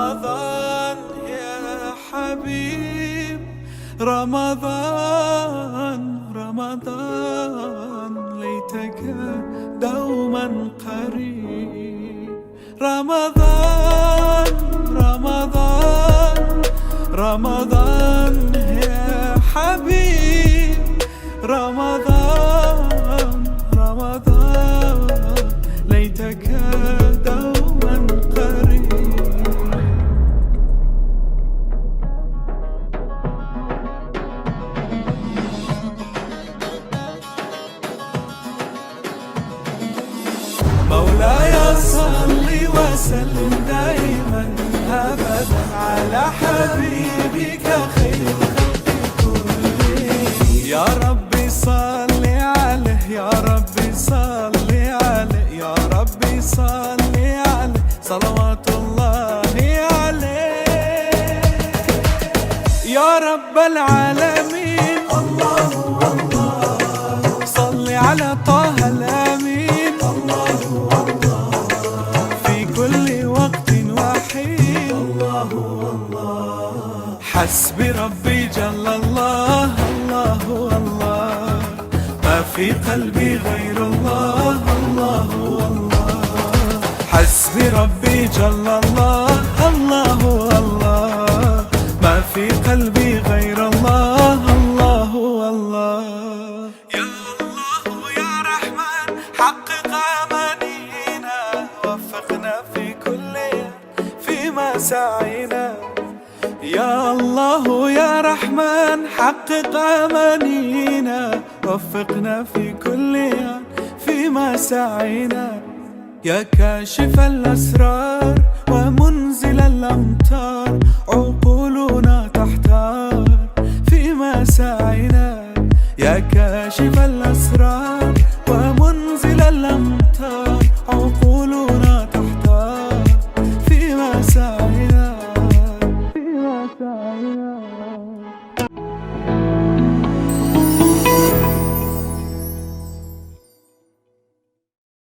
رمضان يا حبيب، رمضان رمضان ليتك دوما قريب. رمضان رمضان رمضان يا حبيب، رمضان رمضان ليتك دوما قريب. مولاي صل وسلم دائما ابدا على حبيبك خير الخلق كلهم. يا ربي صل عليه، يا ربي صل عليه، يا ربي صل عليه، صلوات الله عليه. يا رب العالمين الله الله، صل على طه الامين الله الله، في كل وقت وحين الله الله. حسبي ربي جل الله الله الله، ما في قلبي غير الله الله الله. حسبي ربي جل الله الله الله، ما في قلبي غير الله الله الله. يا الله يا رحمن حقق أمانينا، وفقنا في كل فيما سعينا. يا الله يا رحمن حقق أمانينا، وفقنا في كل فيما سعينا. يا كاشف الأسرار ومنزل الأمطار، عقولنا تحتار فيما سعينا. يا كاشف الأسرار ومنزل الأمطار،